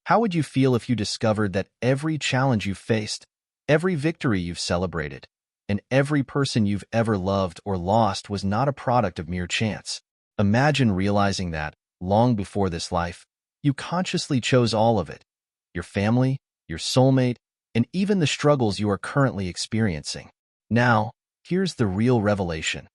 How would you feel if you discovered that every challenge you've faced, every victory you've celebrated, and every person you've ever loved or lost was not a product of mere chance? Imagine realizing that, long before this life, you consciously chose all of it: your family, your soulmate, and even the struggles you are currently experiencing. Now, here's the real revelation.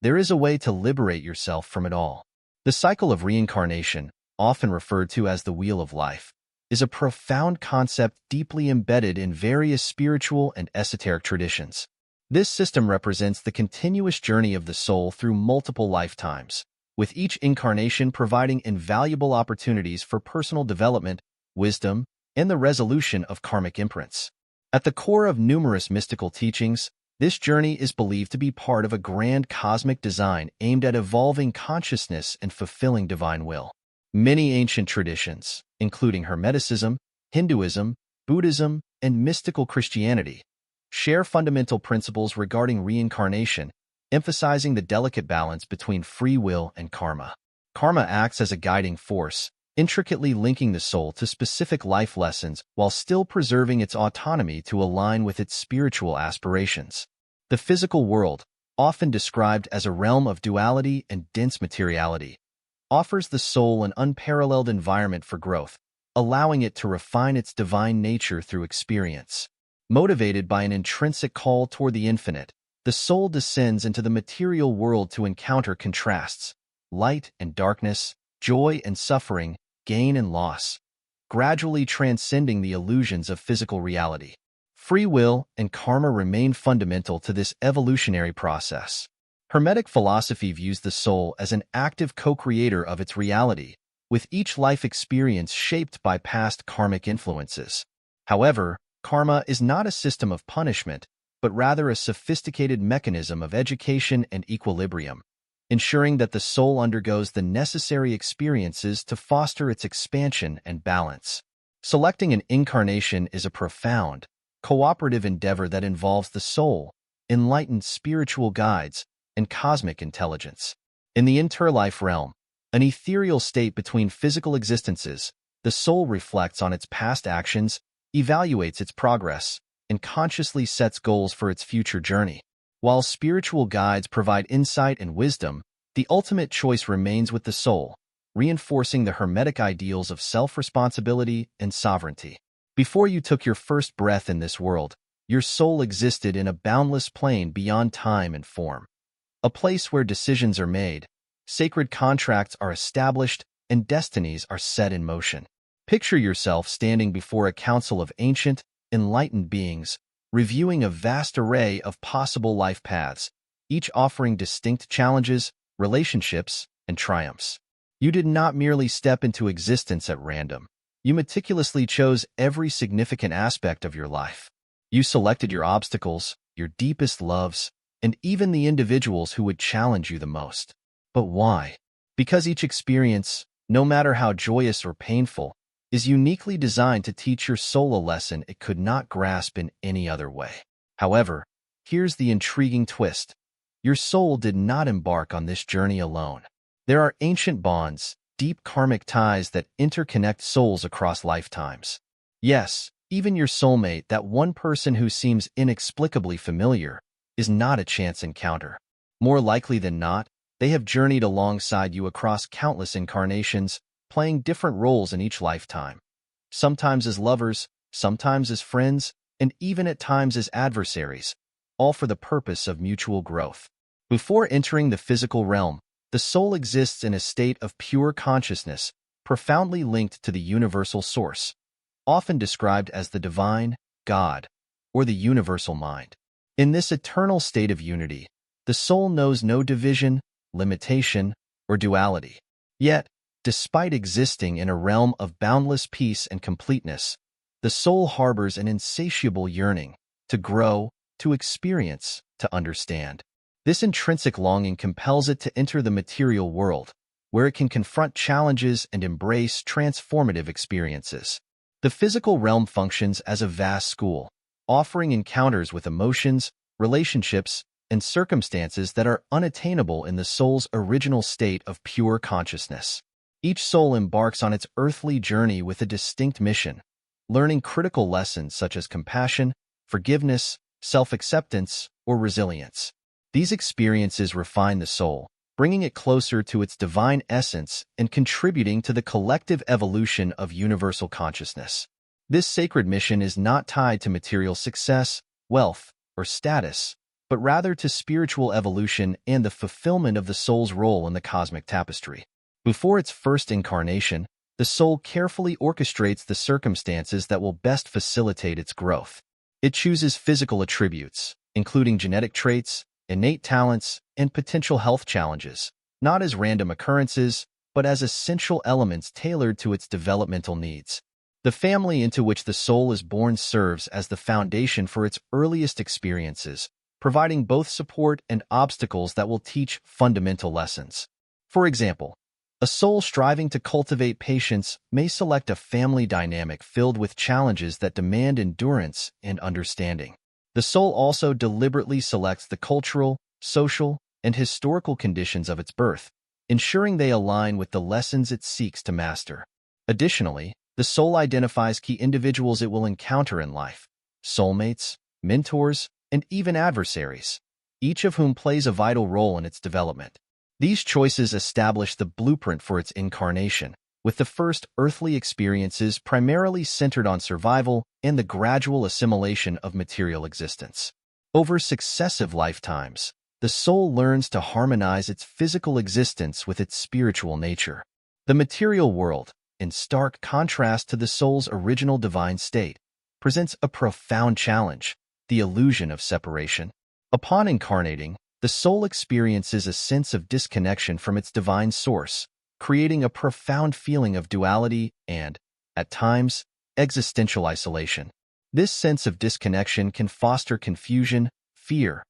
There is a way to liberate yourself from it all. The cycle of reincarnation, often referred to as the wheel of life, is a profound concept deeply embedded in various spiritual and esoteric traditions. This system represents the continuous journey of the soul through multiple lifetimes, with each incarnation providing invaluable opportunities for personal development, wisdom, and the resolution of karmic imprints. At the core of numerous mystical teachings, this journey is believed to be part of a grand cosmic design aimed at evolving consciousness and fulfilling divine will. Many ancient traditions, including Hermeticism, Hinduism, Buddhism, and mystical Christianity, share fundamental principles regarding reincarnation, emphasizing the delicate balance between free will and karma. Karma acts as a guiding force, intricately linking the soul to specific life lessons while still preserving its autonomy to align with its spiritual aspirations. The physical world, often described as a realm of duality and dense materiality, offers the soul an unparalleled environment for growth, allowing it to refine its divine nature through experience. Motivated by an intrinsic call toward the infinite, the soul descends into the material world to encounter contrasts: light and darkness, joy and suffering, gain and loss, gradually transcending the illusions of physical reality. Free will and karma remain fundamental to this evolutionary process. Hermetic philosophy views the soul as an active co-creator of its reality, with each life experience shaped by past karmic influences. However, karma is not a system of punishment, but rather a sophisticated mechanism of education and equilibrium, ensuring that the soul undergoes the necessary experiences to foster its expansion and balance. Selecting an incarnation is a profound, cooperative endeavor that involves the soul, enlightened spiritual guides, and cosmic intelligence. In the interlife realm, an ethereal state between physical existences, the soul reflects on its past actions, evaluates its progress, and consciously sets goals for its future journey. While spiritual guides provide insight and wisdom, the ultimate choice remains with the soul, reinforcing the Hermetic ideals of self-responsibility and sovereignty. Before you took your first breath in this world, your soul existed in a boundless plane beyond time and form. A place where decisions are made, sacred contracts are established, and destinies are set in motion. Picture yourself standing before a council of ancient, enlightened beings, reviewing a vast array of possible life paths, each offering distinct challenges, relationships, and triumphs. You did not merely step into existence at random. You meticulously chose every significant aspect of your life. You selected your obstacles, your deepest loves, and even the individuals who would challenge you the most. But why? Because each experience, no matter how joyous or painful, is uniquely designed to teach your soul a lesson it could not grasp in any other way. However, here's the intriguing twist. Your soul did not embark on this journey alone. There are ancient bonds, deep karmic ties that interconnect souls across lifetimes. Yes, even your soulmate, that one person who seems inexplicably familiar, is not a chance encounter. More likely than not, they have journeyed alongside you across countless incarnations, playing different roles in each lifetime. Sometimes as lovers, sometimes as friends, and even at times as adversaries, all for the purpose of mutual growth. Before entering the physical realm, the soul exists in a state of pure consciousness, profoundly linked to the universal source, often described as the divine, God, or the universal mind. In this eternal state of unity, the soul knows no division, limitation, or duality. Yet, despite existing in a realm of boundless peace and completeness, the soul harbors an insatiable yearning to grow, to experience, to understand. This intrinsic longing compels it to enter the material world, where it can confront challenges and embrace transformative experiences. The physical realm functions as a vast school, offering encounters with emotions, relationships, and circumstances that are unattainable in the soul's original state of pure consciousness. Each soul embarks on its earthly journey with a distinct mission, learning critical lessons such as compassion, forgiveness, self-acceptance, or resilience. These experiences refine the soul, bringing it closer to its divine essence and contributing to the collective evolution of universal consciousness. This sacred mission is not tied to material success, wealth, or status, but rather to spiritual evolution and the fulfillment of the soul's role in the cosmic tapestry. Before its first incarnation, the soul carefully orchestrates the circumstances that will best facilitate its growth. It chooses physical attributes, including genetic traits, innate talents, and potential health challenges, not as random occurrences, but as essential elements tailored to its developmental needs. The family into which the soul is born serves as the foundation for its earliest experiences, providing both support and obstacles that will teach fundamental lessons. For example, a soul striving to cultivate patience may select a family dynamic filled with challenges that demand endurance and understanding. The soul also deliberately selects the cultural, social, and historical conditions of its birth, ensuring they align with the lessons it seeks to master. Additionally, the soul identifies key individuals it will encounter in life, soulmates, mentors, and even adversaries, each of whom plays a vital role in its development. These choices establish the blueprint for its incarnation, with the first earthly experiences primarily centered on survival and the gradual assimilation of material existence. Over successive lifetimes, the soul learns to harmonize its physical existence with its spiritual nature. The material world, in stark contrast to the soul's original divine state, presents a profound challenge, the illusion of separation. Upon incarnating, the soul experiences a sense of disconnection from its divine source, creating a profound feeling of duality and, at times, existential isolation. This sense of disconnection can foster confusion, fear,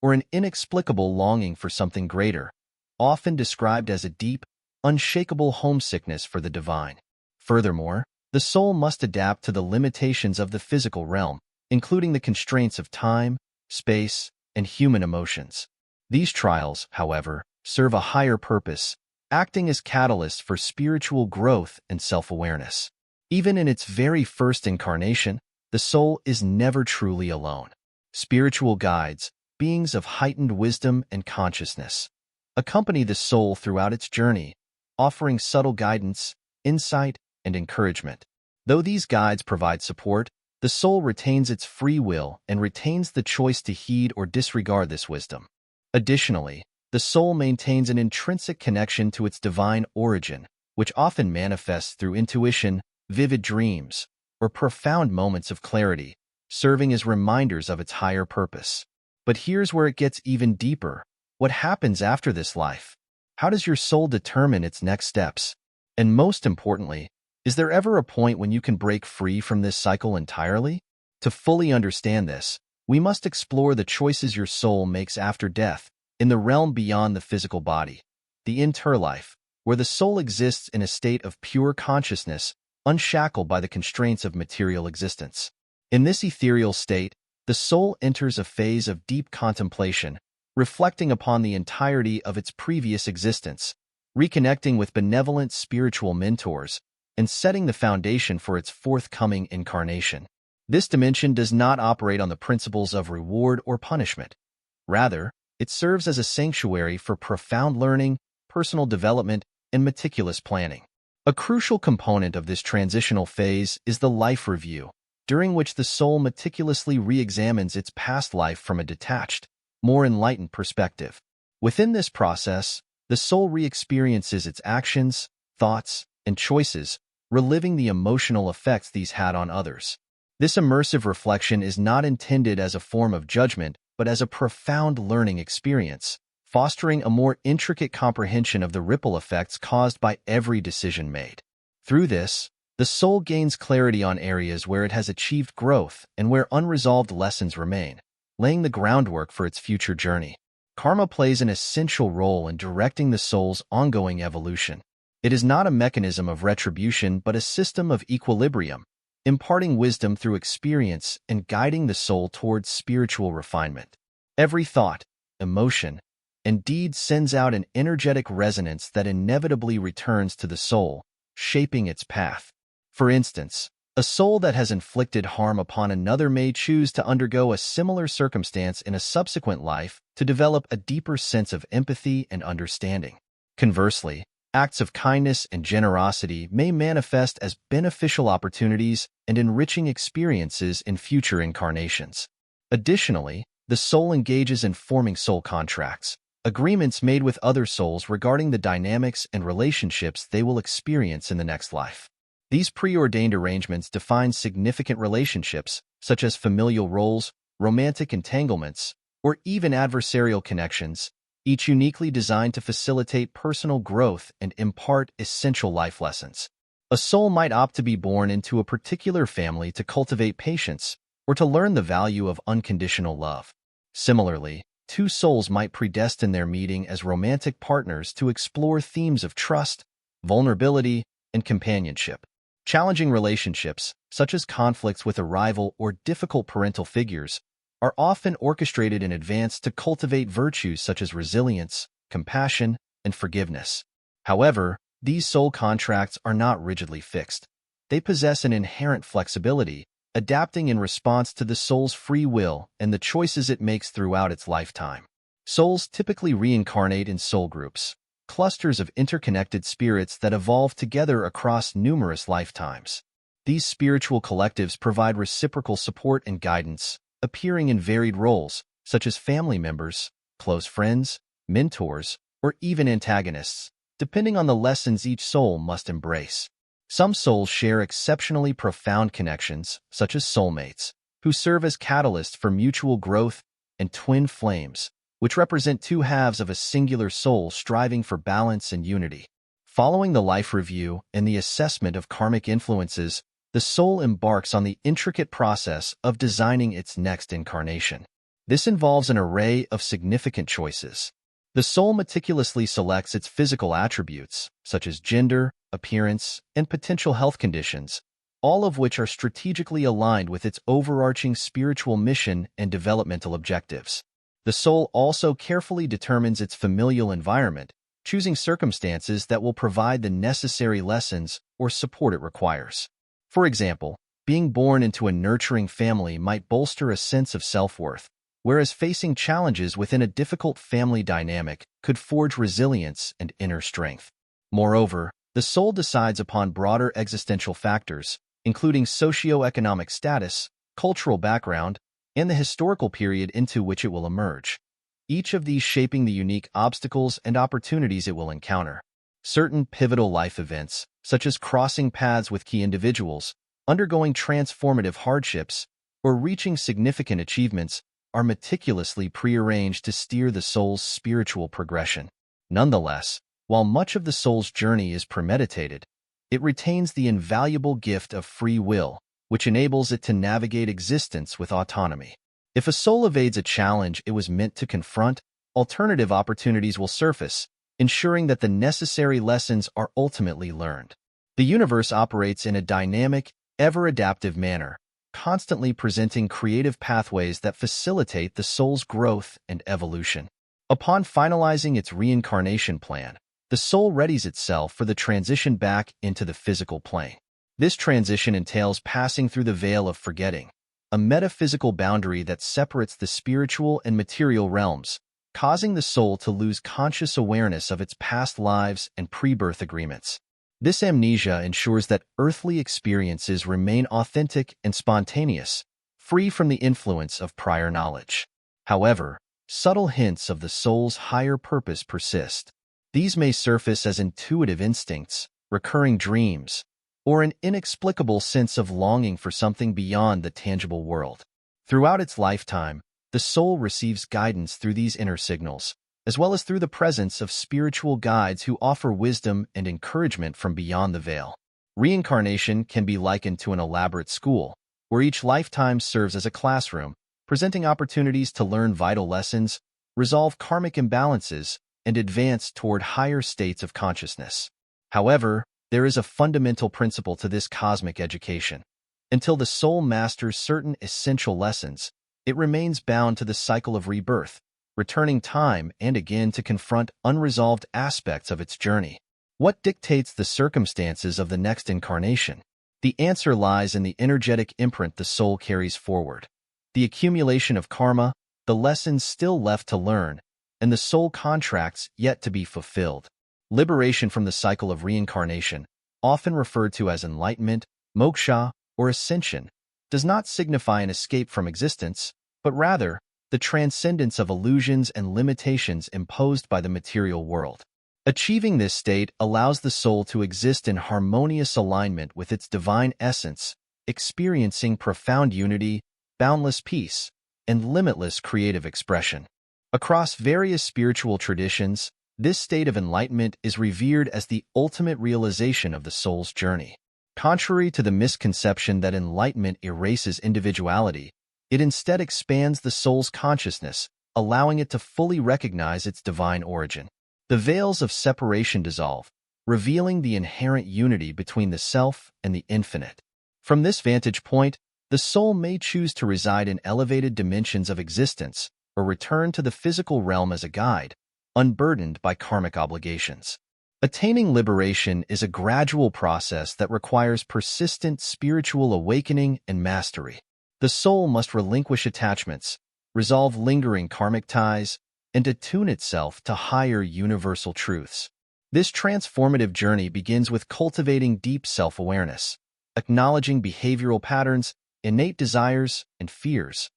or an inexplicable longing for something greater, often described as a deep, unshakable homesickness for the divine. Furthermore, the soul must adapt to the limitations of the physical realm, including the constraints of time, space, and human emotions. These trials, however, serve a higher purpose, acting as catalysts for spiritual growth and self-awareness. Even in its very first incarnation, the soul is never truly alone. Spiritual guides, beings of heightened wisdom and consciousness, accompany the soul throughout its journey, offering subtle guidance, insight, and encouragement. Though these guides provide support, the soul retains its free will and retains the choice to heed or disregard this wisdom. Additionally, the soul maintains an intrinsic connection to its divine origin, which often manifests through intuition, vivid dreams, or profound moments of clarity, serving as reminders of its higher purpose. But here's where it gets even deeper. What happens after this life? How does your soul determine its next steps? And most importantly, is there ever a point when you can break free from this cycle entirely? To fully understand this, we must explore the choices your soul makes after death, in the realm beyond the physical body, the interlife, where the soul exists in a state of pure consciousness, unshackled by the constraints of material existence. In this ethereal state, the soul enters a phase of deep contemplation, reflecting upon the entirety of its previous existence, reconnecting with benevolent spiritual mentors, and setting the foundation for its forthcoming incarnation. This dimension does not operate on the principles of reward or punishment. Rather, it serves as a sanctuary for profound learning, personal development, and meticulous planning. A crucial component of this transitional phase is the life review, during which the soul meticulously re-examines its past life from a detached, more enlightened perspective. Within this process, the soul re-experiences its actions, thoughts, and choices, reliving the emotional effects these had on others. This immersive reflection is not intended as a form of judgment, but as a profound learning experience, fostering a more intricate comprehension of the ripple effects caused by every decision made. Through this, the soul gains clarity on areas where it has achieved growth and where unresolved lessons remain, laying the groundwork for its future journey. Karma plays an essential role in directing the soul's ongoing evolution. It is not a mechanism of retribution but a system of equilibrium, imparting wisdom through experience and guiding the soul towards spiritual refinement. Every thought, emotion, and deed sends out an energetic resonance that inevitably returns to the soul, shaping its path. For instance, a soul that has inflicted harm upon another may choose to undergo a similar circumstance in a subsequent life to develop a deeper sense of empathy and understanding. Conversely, acts of kindness and generosity may manifest as beneficial opportunities and enriching experiences in future incarnations. Additionally, the soul engages in forming soul contracts, agreements made with other souls regarding the dynamics and relationships they will experience in the next life. These preordained arrangements define significant relationships, such as familial roles, romantic entanglements, or even adversarial connections, each uniquely designed to facilitate personal growth and impart essential life lessons. A soul might opt to be born into a particular family to cultivate patience or to learn the value of unconditional love. Similarly, two souls might predestine their meeting as romantic partners to explore themes of trust, vulnerability, and companionship. Challenging relationships, such as conflicts with a rival or difficult parental figures, are often orchestrated in advance to cultivate virtues such as resilience, compassion, and forgiveness. However, these soul contracts are not rigidly fixed. They possess an inherent flexibility, adapting in response to the soul's free will and the choices it makes throughout its lifetime. Souls typically reincarnate in soul groups, clusters of interconnected spirits that evolve together across numerous lifetimes. These spiritual collectives provide reciprocal support and guidance, appearing in varied roles, such as family members, close friends, mentors, or even antagonists, depending on the lessons each soul must embrace. Some souls share exceptionally profound connections, such as soulmates, who serve as catalysts for mutual growth, and twin flames, which represent two halves of a singular soul striving for balance and unity. Following the life review and the assessment of karmic influences, the soul embarks on the intricate process of designing its next incarnation. This involves an array of significant choices. The soul meticulously selects its physical attributes, such as gender, appearance, and potential health conditions, all of which are strategically aligned with its overarching spiritual mission and developmental objectives. The soul also carefully determines its familial environment, choosing circumstances that will provide the necessary lessons or support it requires. For example, being born into a nurturing family might bolster a sense of self-worth, whereas facing challenges within a difficult family dynamic could forge resilience and inner strength. Moreover, the soul decides upon broader existential factors, including socioeconomic status, cultural background, and the historical period into which it will emerge, each of these shaping the unique obstacles and opportunities it will encounter. Certain pivotal life events, such as crossing paths with key individuals, undergoing transformative hardships, or reaching significant achievements, are meticulously prearranged to steer the soul's spiritual progression. Nonetheless, while much of the soul's journey is premeditated, it retains the invaluable gift of free will, which enables it to navigate existence with autonomy. If a soul evades a challenge it was meant to confront, alternative opportunities will surface, ensuring that the necessary lessons are ultimately learned. The universe operates in a dynamic, ever-adaptive manner, constantly presenting creative pathways that facilitate the soul's growth and evolution. Upon finalizing its reincarnation plan, the soul readies itself for the transition back into the physical plane. This transition entails passing through the veil of forgetting, a metaphysical boundary that separates the spiritual and material realms, causing the soul to lose conscious awareness of its past lives and pre-birth agreements. This amnesia ensures that earthly experiences remain authentic and spontaneous, free from the influence of prior knowledge. However, subtle hints of the soul's higher purpose persist. These may surface as intuitive instincts, recurring dreams, or an inexplicable sense of longing for something beyond the tangible world. Throughout its lifetime, the soul receives guidance through these inner signals, as well as through the presence of spiritual guides who offer wisdom and encouragement from beyond the veil. Reincarnation can be likened to an elaborate school, where each lifetime serves as a classroom, presenting opportunities to learn vital lessons, resolve karmic imbalances, and advance toward higher states of consciousness. However, there is a fundamental principle to this cosmic education. Until the soul masters certain essential lessons, it remains bound to the cycle of rebirth, returning time and again to confront unresolved aspects of its journey. What dictates the circumstances of the next incarnation? The answer lies in the energetic imprint the soul carries forward. The accumulation of karma, the lessons still left to learn, and the soul contracts yet to be fulfilled. Liberation from the cycle of reincarnation, often referred to as enlightenment, moksha, or ascension, does not signify an escape from existence, but rather the transcendence of illusions and limitations imposed by the material world. Achieving this state allows the soul to exist in harmonious alignment with its divine essence, experiencing profound unity, boundless peace, and limitless creative expression. Across various spiritual traditions, this state of enlightenment is revered as the ultimate realization of the soul's journey. Contrary to the misconception that enlightenment erases individuality, it instead expands the soul's consciousness, allowing it to fully recognize its divine origin. The veils of separation dissolve, revealing the inherent unity between the self and the infinite. From this vantage point, the soul may choose to reside in elevated dimensions of existence or return to the physical realm as a guide, unburdened by karmic obligations. Attaining liberation is a gradual process that requires persistent spiritual awakening and mastery. The soul must relinquish attachments, resolve lingering karmic ties, and attune itself to higher universal truths. This transformative journey begins with cultivating deep self-awareness, acknowledging behavioral patterns, innate desires, and fears,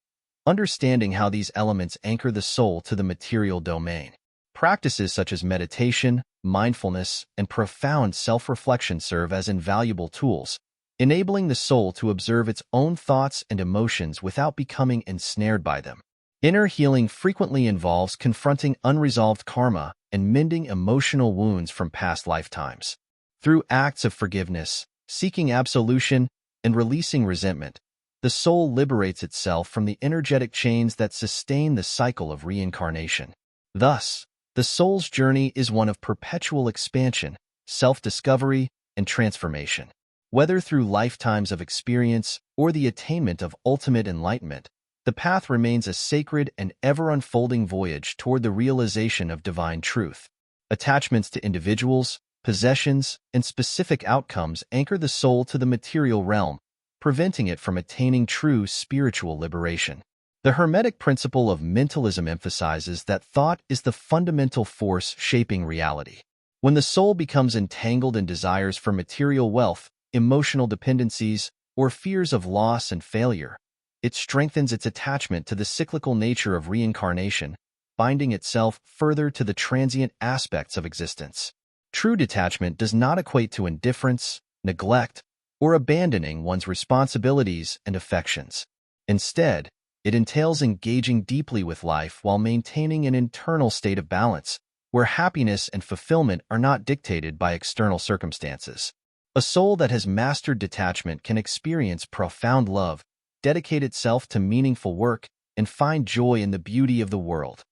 understanding how these elements anchor the soul to the material domain. Practices such as meditation, mindfulness, and profound self-reflection serve as invaluable tools, enabling the soul to observe its own thoughts and emotions without becoming ensnared by them. Inner healing frequently involves confronting unresolved karma and mending emotional wounds from past lifetimes. Through acts of forgiveness, seeking absolution, and releasing resentment, the soul liberates itself from the energetic chains that sustain the cycle of reincarnation. Thus, the soul's journey is one of perpetual expansion, self-discovery, and transformation. Whether through lifetimes of experience or the attainment of ultimate enlightenment, the path remains a sacred and ever-unfolding voyage toward the realization of divine truth. Attachments to individuals, possessions, and specific outcomes anchor the soul to the material realm, preventing it from attaining true spiritual liberation. The Hermetic principle of mentalism emphasizes that thought is the fundamental force shaping reality. When the soul becomes entangled in desires for material wealth, emotional dependencies, or fears of loss and failure, it strengthens its attachment to the cyclical nature of reincarnation, binding itself further to the transient aspects of existence. True detachment does not equate to indifference, neglect, or abandoning one's responsibilities and affections. Instead, it entails engaging deeply with life while maintaining an internal state of balance, where happiness and fulfillment are not dictated by external circumstances. A soul that has mastered detachment can experience profound love, dedicate itself to meaningful work, and find joy in the beauty of the world,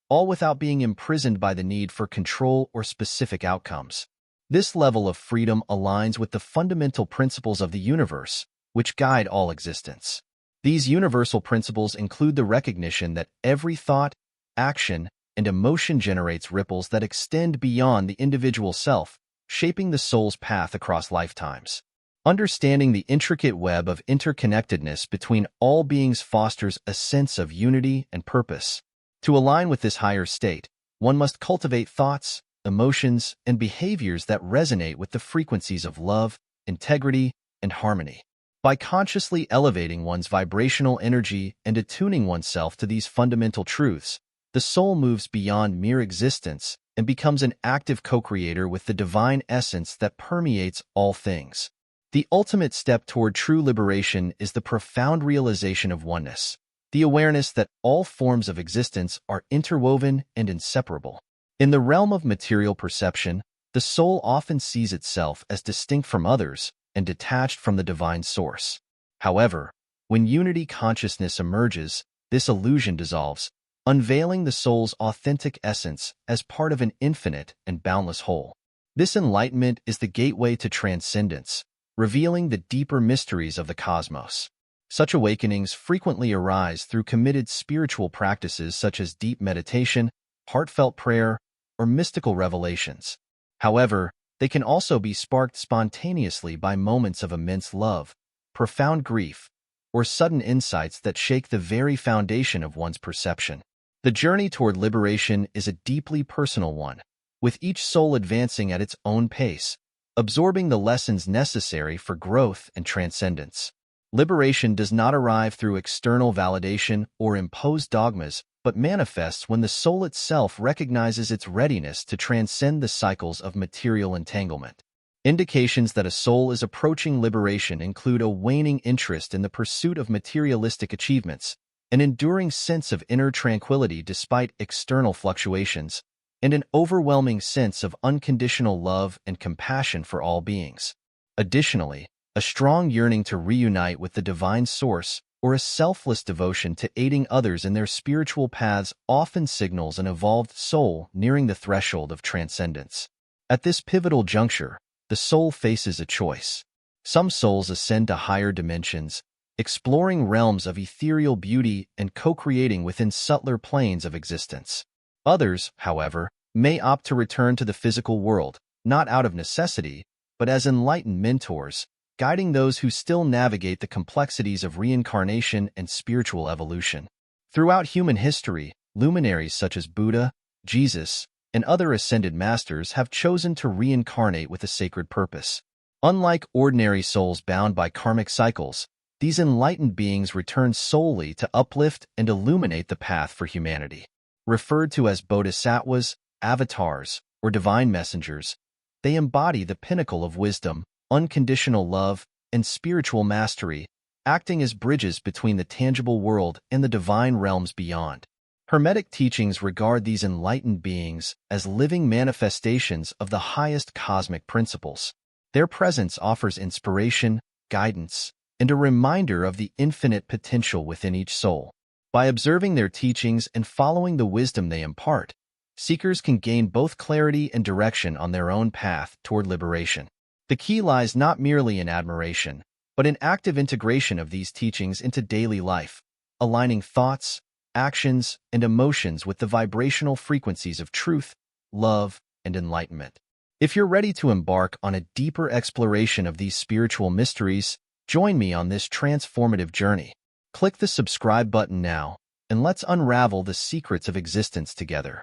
all without being imprisoned by the need for control or specific outcomes. This level of freedom aligns with the fundamental principles of the universe, which guide all existence. These universal principles include the recognition that every thought, action, and emotion generates ripples that extend beyond the individual self, shaping the soul's path across lifetimes. Understanding the intricate web of interconnectedness between all beings fosters a sense of unity and purpose. To align with this higher state, one must cultivate thoughts, emotions, and behaviors that resonate with the frequencies of love, integrity, and harmony. By consciously elevating one's vibrational energy and attuning oneself to these fundamental truths, the soul moves beyond mere existence and becomes an active co-creator with the divine essence that permeates all things. The ultimate step toward true liberation is the profound realization of oneness, the awareness that all forms of existence are interwoven and inseparable. In the realm of material perception, the soul often sees itself as distinct from others and detached from the divine source. However, when unity consciousness emerges, this illusion dissolves, unveiling the soul's authentic essence as part of an infinite and boundless whole. This enlightenment is the gateway to transcendence, revealing the deeper mysteries of the cosmos. Such awakenings frequently arise through committed spiritual practices such as deep meditation, heartfelt prayer, or mystical revelations. However, they can also be sparked spontaneously by moments of immense love, profound grief, or sudden insights that shake the very foundation of one's perception. The journey toward liberation is a deeply personal one, with each soul advancing at its own pace, absorbing the lessons necessary for growth and transcendence. Liberation does not arrive through external validation or imposed dogmas, but manifests when the soul itself recognizes its readiness to transcend the cycles of material entanglement. Indications that a soul is approaching liberation include a waning interest in the pursuit of materialistic achievements, an enduring sense of inner tranquility despite external fluctuations, and an overwhelming sense of unconditional love and compassion for all beings. Additionally, a strong yearning to reunite with the divine source or a selfless devotion to aiding others in their spiritual paths often signals an evolved soul nearing the threshold of transcendence. At this pivotal juncture, the soul faces a choice. Some souls ascend to higher dimensions, exploring realms of ethereal beauty and co-creating within subtler planes of existence. Others, however, may opt to return to the physical world, not out of necessity, but as enlightened mentors, guiding those who still navigate the complexities of reincarnation and spiritual evolution. Throughout human history, luminaries such as Buddha, Jesus, and other ascended masters have chosen to reincarnate with a sacred purpose. Unlike ordinary souls bound by karmic cycles, these enlightened beings return solely to uplift and illuminate the path for humanity. Referred to as bodhisattvas, avatars, or divine messengers, they embody the pinnacle of wisdom, unconditional love, and spiritual mastery, acting as bridges between the tangible world and the divine realms beyond. Hermetic teachings regard these enlightened beings as living manifestations of the highest cosmic principles. Their presence offers inspiration, guidance, and a reminder of the infinite potential within each soul. By observing their teachings and following the wisdom they impart, seekers can gain both clarity and direction on their own path toward liberation. The key lies not merely in admiration, but in active integration of these teachings into daily life, aligning thoughts, actions, and emotions with the vibrational frequencies of truth, love, and enlightenment. If you're ready to embark on a deeper exploration of these spiritual mysteries, join me on this transformative journey. Click the subscribe button now, and let's unravel the secrets of existence together.